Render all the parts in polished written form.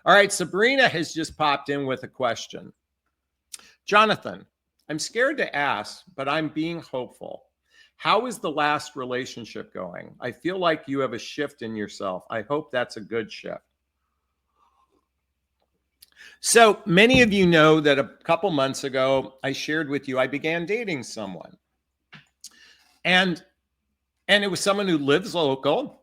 All right, Sabrina has just popped in with a question. Jonathan, I'm scared to ask, but I'm being hopeful. How is the last relationship going? I feel like you have a shift in yourself. I hope that's a good shift. So many of you know that a couple months ago, I shared with you I began dating someone. And it was someone who lives local.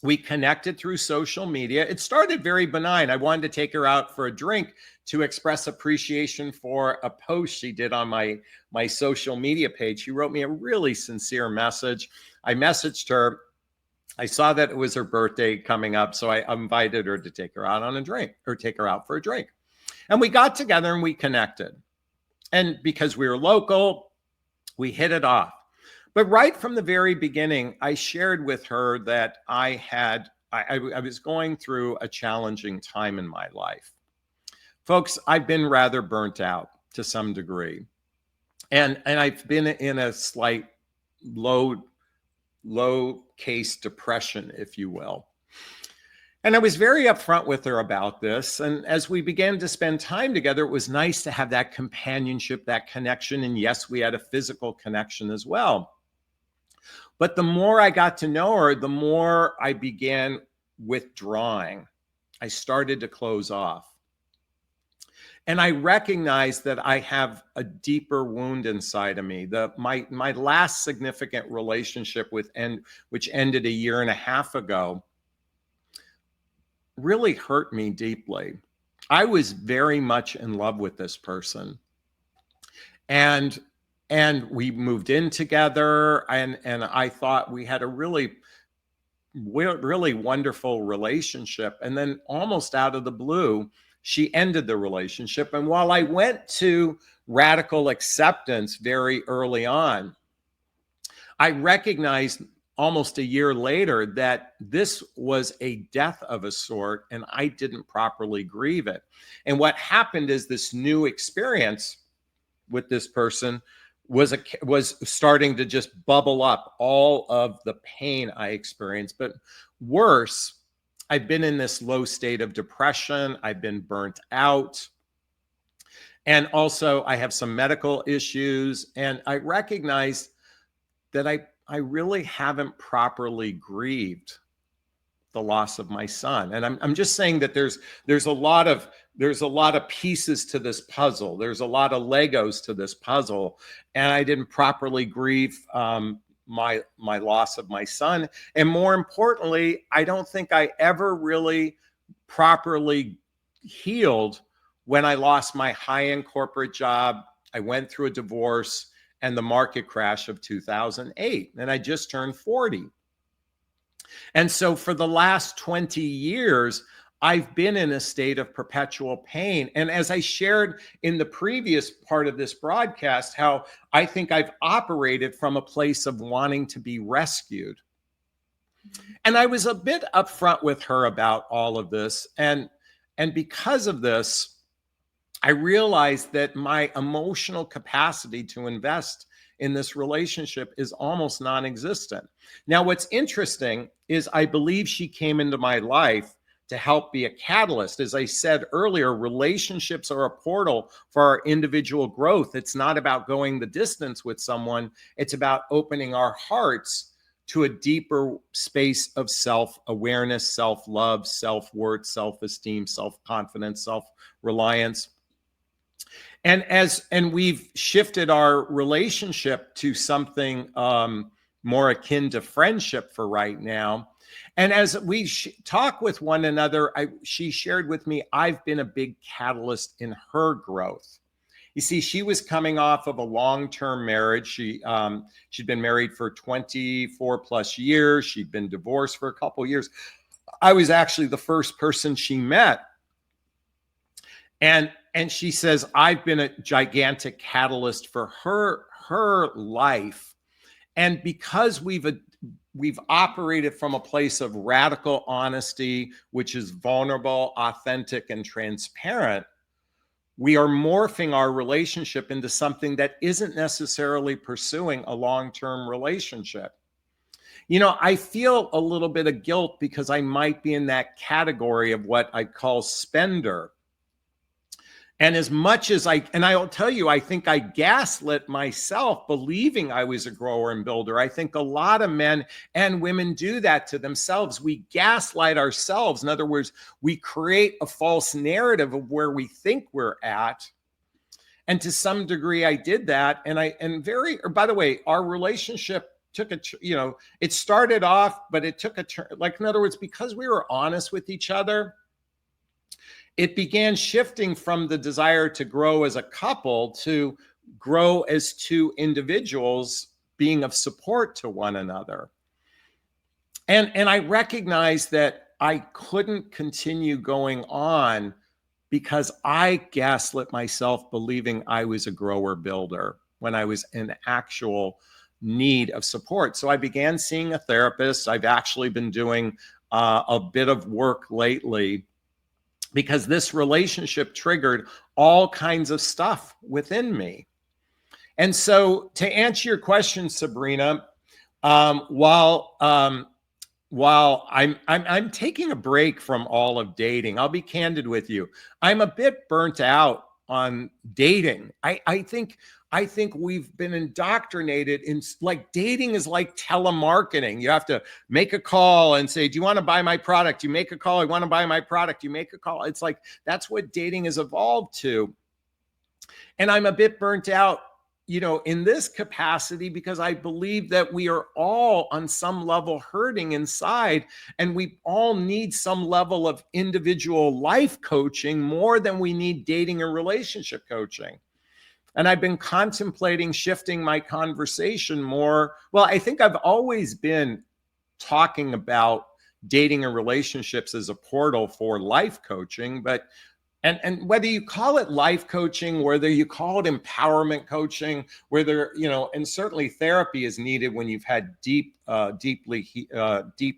We connected through social media. It started very benign. I wanted to take her out for a drink to express appreciation for a post she did on my social media page. She wrote me a really sincere message. I messaged her. I saw that it was her birthday coming up, so I invited her to take her out on a drink, or take her out for a drink. And we got together and we connected. And because we were local, we hit it off. But right from the very beginning, I shared with her that I was going through a challenging time in my life. Folks, I've been rather burnt out to some degree. And I've been in a slight low case depression, if you will. And I was very upfront with her about this. And as we began to spend time together, it was nice to have that companionship, that connection. And yes, we had a physical connection as well. But the more I got to know her, the more I began withdrawing. I started to close off. And I recognized that I have a deeper wound inside of me. My last significant relationship which ended a year and a half ago, really hurt me deeply. I was very much in love with this person. And we moved in together, and I thought we had a really wonderful relationship. And then almost out of the blue, she ended the relationship. And while I went to radical acceptance very early on, I recognized almost a year later that this was a death of a sort, and I didn't properly grieve it. And what happened is this new experience with this person was starting to just bubble up all of the pain I experienced. But worse, I've been in this low state of depression. I've been burnt out. And also I have some medical issues. And I recognize that I really haven't properly grieved the loss of my son. And I'm just saying that there's a lot of pieces to this puzzle. There's a lot of Legos to this puzzle, and I didn't properly grieve my loss of my son. And more importantly, I don't think I ever really properly healed when I lost my high-end corporate job. I went through a divorce and the market crash of 2008, and I just turned 40. And so for the last 20 years, I've been in a state of perpetual pain. And as I shared in the previous part of this broadcast, how I think I've operated from a place of wanting to be rescued. And I was a bit upfront with her about all of this. And because of this, I realized that my emotional capacity to invest in this relationship is almost non-existent. Now, what's interesting is I believe she came into my life to help be a catalyst. As I said earlier, relationships are a portal for our individual growth. It's not about going the distance with someone. It's about opening our hearts to a deeper space of self-awareness, self-love, self-worth, self-esteem, self-confidence, self-reliance. And we've shifted our relationship to something more akin to friendship for right now. And as we talk with one another, she shared with me, I've been a big catalyst in her growth. You see, she was coming off of a long-term marriage. She'd been married for 24 plus years. She'd been divorced for a couple of years. I was actually the first person she met. And she says, I've been a gigantic catalyst for her life. And because we've operated from a place of radical honesty, which is vulnerable, authentic, and transparent, we are morphing our relationship into something that isn't necessarily pursuing a long-term relationship. I feel a little bit of guilt because I might be in that category of what I call spender. And as much as and I'll tell you, I think I gaslit myself believing I was a grower and builder. I think a lot of men and women do that to themselves. We gaslight ourselves. In other words, we create a false narrative of where we think we're at. And to some degree, I did that. By the way, our relationship took it started off, but it took a turn. Like, in other words, because we were honest with each other, it began shifting from the desire to grow as a couple to grow as two individuals being of support to one another. And I recognized that I couldn't continue going on because I gaslit myself believing I was a grower builder when I was in actual need of support. So I began seeing a therapist. I've actually been doing a bit of work lately because this relationship triggered all kinds of stuff within me. And so to answer your question, Sabrina, while I'm taking a break from all of dating, I'll be candid with you. I'm a bit burnt out on dating. I think we've been indoctrinated in, like, dating is like telemarketing. You have to make a call and say, do you want to buy my product? You make a call. I want to buy my product. You make a call. It's like, that's what dating has evolved to. And I'm a bit burnt out, in this capacity, because I believe that we are all on some level hurting inside, and we all need some level of individual life coaching more than we need dating and relationship coaching. And I've been contemplating shifting my conversation more. Well, I think I've always been talking about dating and relationships as a portal for life coaching, but and whether you call it life coaching, whether you call it empowerment coaching, whether, and certainly therapy is needed when you've had deep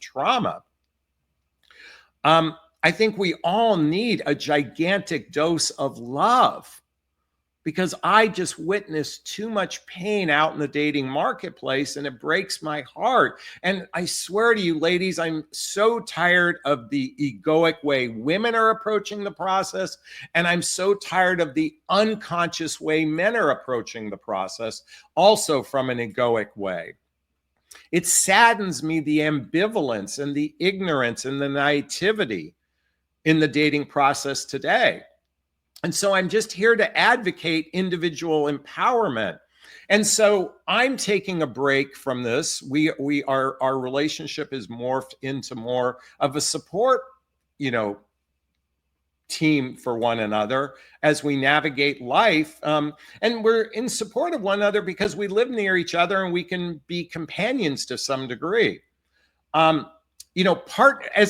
trauma. I think we all need a gigantic dose of love, because I just witnessed too much pain out in the dating marketplace, and it breaks my heart. And I swear to you, ladies, I'm so tired of the egoic way women are approaching the process, and I'm so tired of the unconscious way men are approaching the process, also from an egoic way. It saddens me, the ambivalence and the ignorance and the naivety in the dating process today. And so I'm just here to advocate individual empowerment. And so I'm taking a break from this. Our relationship is morphed into more of a support, team for one another as we navigate life. And we're in support of one another because we live near each other and we can be companions to some degree. As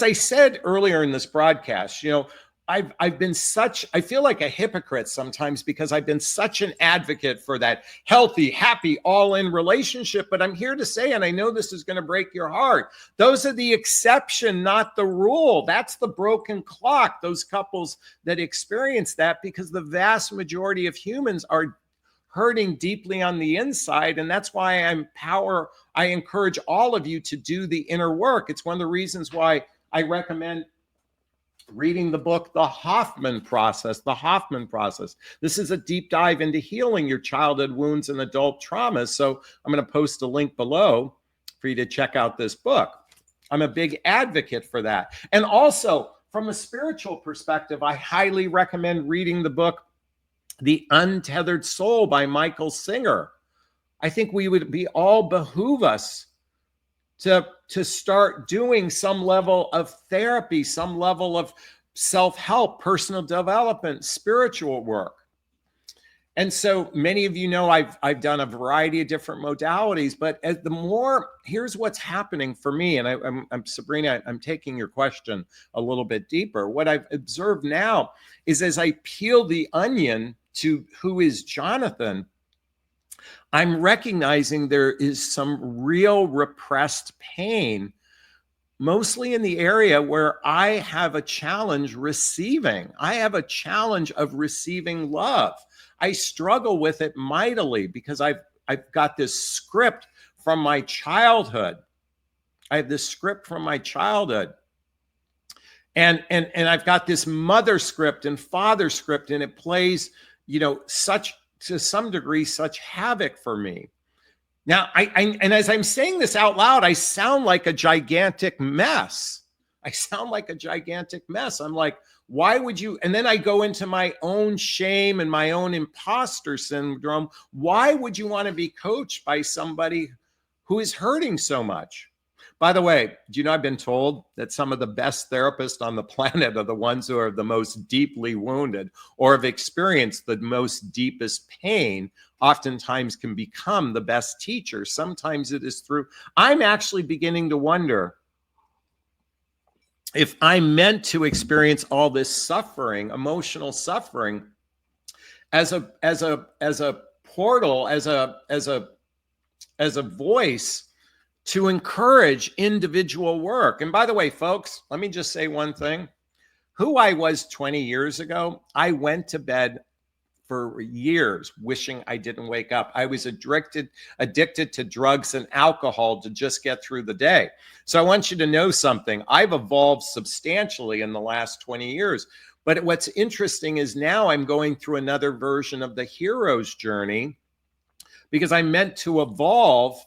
I said earlier in this broadcast, I've been I feel like a hypocrite sometimes because I've been such an advocate for that healthy, happy, all-in relationship. But I'm here to say, and I know this is going to break your heart, those are the exception, not the rule. That's the broken clock, those couples that experience that, because the vast majority of humans are hurting deeply on the inside. And that's why I encourage all of you to do the inner work. It's one of the reasons why I recommend reading the book, The Hoffman Process. This is a deep dive into healing your childhood wounds and adult traumas. So I'm going to post a link below for you to check out this book. I'm a big advocate for that. And also, from a spiritual perspective, I highly recommend reading the book, The Untethered Soul by Michael Singer. I think behoove us to start doing some level of therapy, some level of self-help, personal development, spiritual work. And so many of you know I've done a variety of different modalities, but here's what's happening for me. And I'm Sabrina, I'm taking your question a little bit deeper. What I've observed now is, as I peel the onion to who is Jonathan, I'm recognizing there is some real repressed pain, mostly in the area where I have a challenge receiving. I have a challenge of receiving love. I struggle with it mightily because I've got this script from my childhood I have this script from my childhood. And I've got this mother script and father script, and it plays, such, to some degree, such havoc for me. Now, and as I'm saying this out loud, I sound like a gigantic mess. I'm like, why would you? And then I go into my own shame and my own imposter syndrome. Why would you want to be coached by somebody who is hurting so much? By the way, do you know, I've been told that some of the best therapists on the planet are the ones who are the most deeply wounded or have experienced the most deepest pain, oftentimes can become the best teachers. Sometimes it is through. I'm actually beginning to wonder if I'm meant to experience all this suffering, emotional suffering, as a portal, as a voice to encourage individual work. And by the way, folks, let me just say one thing. Who I was 20 years ago, I went to bed for years wishing I didn't wake up. I was addicted to drugs and alcohol to just get through the day. So I want you to know something. I've evolved substantially in the last 20 years. But what's interesting is now I'm going through another version of the hero's journey because I'm meant to evolve.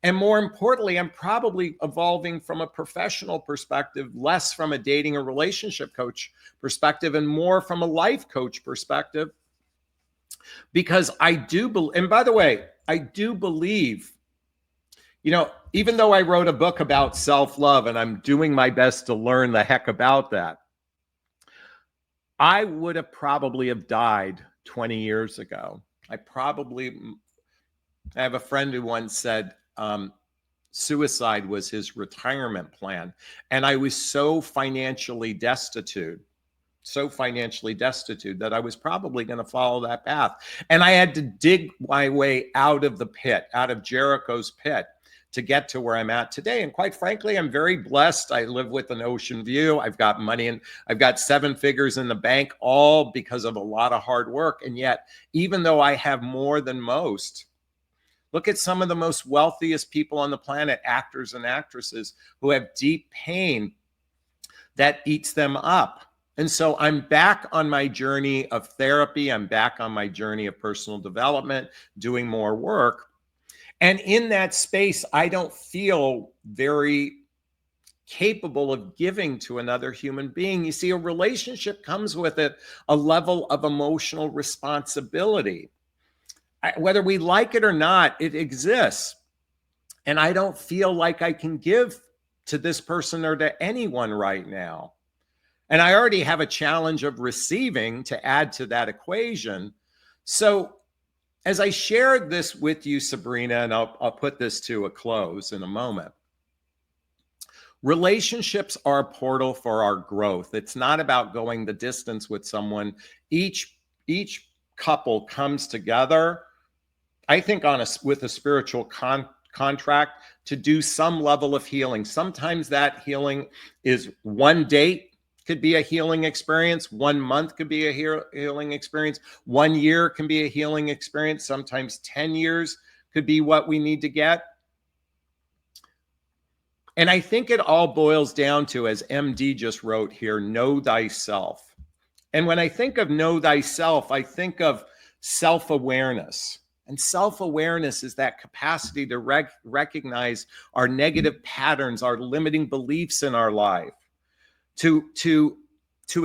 And more importantly, I'm probably evolving from a professional perspective, less from a dating or relationship coach perspective, and more from a life coach perspective. Because I do believe, and by the way, I do believe, even though I wrote a book about self-love and I'm doing my best to learn the heck about that, I would have probably have died 20 years ago. I have a friend who once said, suicide was his retirement plan. And I was so financially destitute that I was probably going to follow that path. And I had to dig my way out of the pit, out of Jericho's pit, to get to where I'm at today. And quite frankly, I'm very blessed. I live with an ocean view. I've got money and I've got 7 figures in the bank, all because of a lot of hard work. And yet, even though I have more than most, look at some of the most wealthiest people on the planet, actors and actresses, who have deep pain that eats them up. And so I'm back on my journey of therapy. I'm back on my journey of personal development, doing more work. And in that space, I don't feel very capable of giving to another human being. You see, a relationship comes with it a level of emotional responsibility. Whether we like it or not, it exists. And I don't feel like I can give to this person or to anyone right now. And I already have a challenge of receiving to add to that equation. So as I shared this with you, Sabrina, and I'll put this to a close in a moment, relationships are a portal for our growth. It's not about going the distance with someone. Each couple comes together, I think, with a spiritual contract to do some level of healing. Sometimes that healing is one date could be a healing experience. 1 month could be a healing experience. 1 year can be a healing experience. Sometimes 10 years could be what we need to get. And I think it all boils down to, as MD just wrote here, know thyself. And when I think of know thyself, I think of self-awareness. And self-awareness is that capacity to recognize our negative patterns, our limiting beliefs in our life, to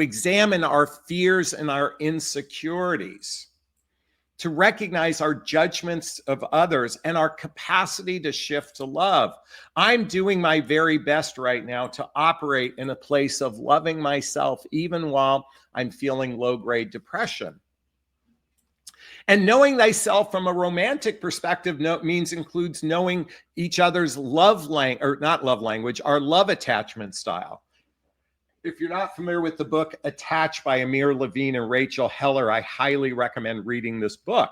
examine our fears and our insecurities, to recognize our judgments of others and our capacity to shift to love. I'm doing my very best right now to operate in a place of loving myself, even while I'm feeling low-grade depression. And knowing thyself from a romantic perspective includes knowing each other's love language, or not love language, our love attachment style. If you're not familiar with the book Attached by Amir Levine and Rachel Heller, I highly recommend reading this book.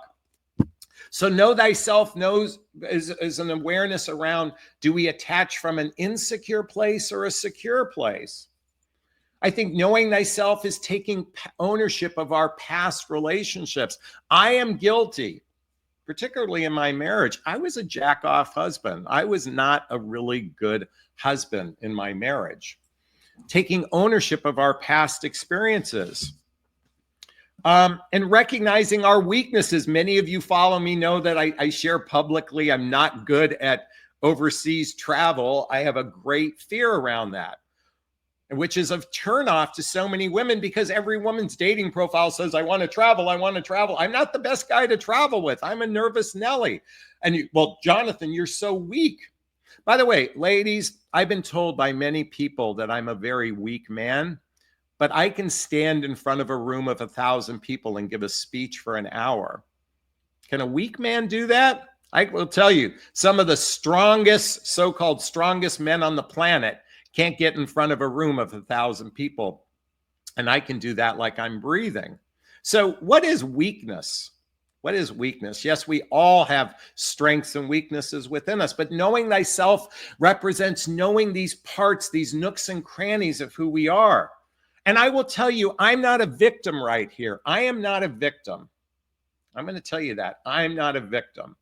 So know thyself is an awareness around, do we attach from an insecure place or a secure place? I think knowing thyself is taking ownership of our past relationships. I am guilty particularly in my marriage, I was a jack-off husband. I was not a really good husband in my marriage. Taking ownership of our past experiences. And recognizing our weaknesses. Many of you follow me know that I share publicly I'm not good at overseas travel. I have a great fear around that, which is a turnoff to so many women because every woman's dating profile says, I want to travel, I want to travel. I'm not the best guy to travel with. I'm a nervous Nelly. And well, Jonathan, you're so weak. By the way, ladies, I've been told by many people that I'm a very weak man, but I can stand in front of a room of 1,000 people and give a speech for an hour. Can a weak man do that? I will tell you, some of the strongest, so-called strongest men on the planet can't get in front of a room of 1,000 people. And I can do that like I'm breathing. So what is weakness? What is weakness? Yes, we all have strengths and weaknesses within us, but knowing thyself represents knowing these parts, these nooks and crannies of who we are. And I will tell you, I'm not a victim right here. I am not a victim. I'm going to tell you that. I'm not a victim.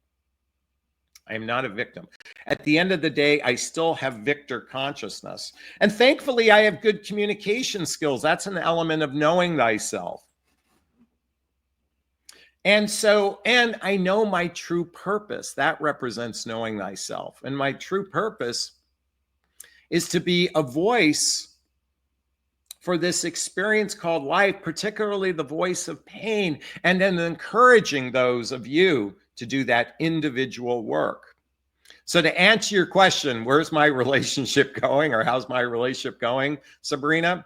I am not a victim. At the end of the day, I still have victor consciousness. And thankfully, I have good communication skills. That's an element of knowing thyself. And I know my true purpose. That represents knowing thyself. And my true purpose is to be a voice for this experience called life, particularly the voice of pain, and then encouraging those of you to do that individual work. So to answer your question, where's my relationship going, or how's my relationship going, Sabrina?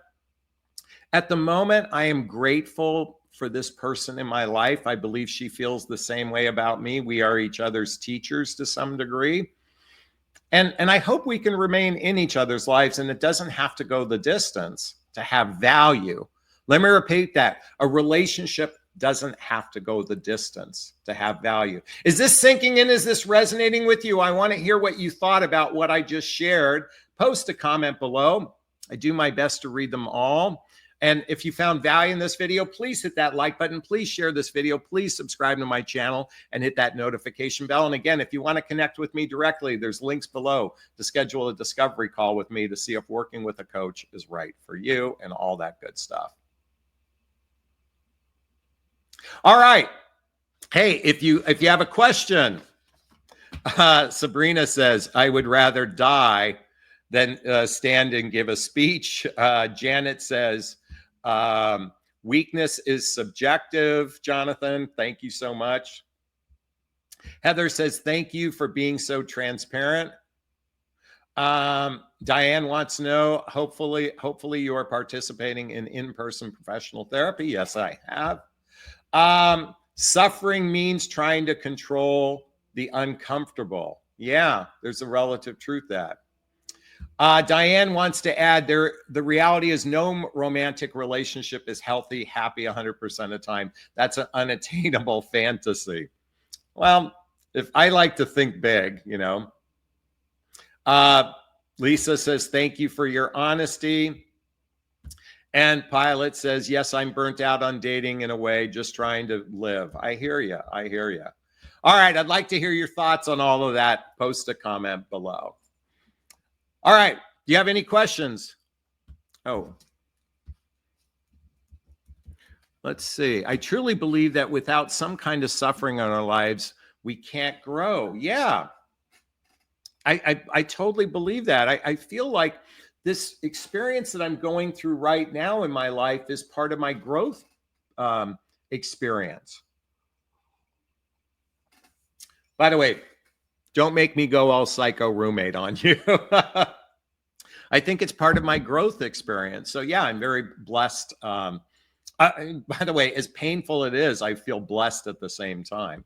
At the moment, I am grateful for this person in my life. I believe she feels the same way about me. We are each other's teachers to some degree. And I hope we can remain in each other's lives, and it doesn't have to go the distance to have value. Let me repeat that. A relationship doesn't have to go the distance to have value. Is this sinking in? Is this resonating with you? I want to hear what you thought about what I just shared. Post a comment below. I do my best to read them all. And if you found value in this video, please hit that like button. Please share this video. Please subscribe to my channel and hit that notification bell. And again, if you want to connect with me directly, there's links below to schedule a discovery call with me to see if working with a coach is right for you and all that good stuff. All right. Hey, if you have a question, Sabrina says, I would rather die than stand and give a speech. Janet says, weakness is subjective. Jonathan, thank you so much. Heather says, thank you for being so transparent. Diane wants to know, hopefully you are participating in in-person professional therapy. Yes, I have. Suffering means trying to control the uncomfortable. Yeah, there's a relative truth that. Diane wants to add the reality is no romantic relationship is healthy, happy 100% of the time. That's an unattainable fantasy. Well, if I like to think big, you know. Lisa says, thank you for your honesty. And Pilot says, yes, I'm burnt out on dating in a way, just trying to live. I hear you. I hear you. All right. I'd like to hear your thoughts on all of that. Post a comment below. All right. Do you have any questions? Oh, let's see. I truly believe that without some kind of suffering in our lives, we can't grow. Yeah. I totally believe that. I feel like this experience that I'm going through right now in my life is part of my growth experience. By the way, don't make me go all psycho roommate on you. I think it's part of my growth experience. So yeah, I'm very blessed. By the way, as painful it is, I feel blessed at the same time.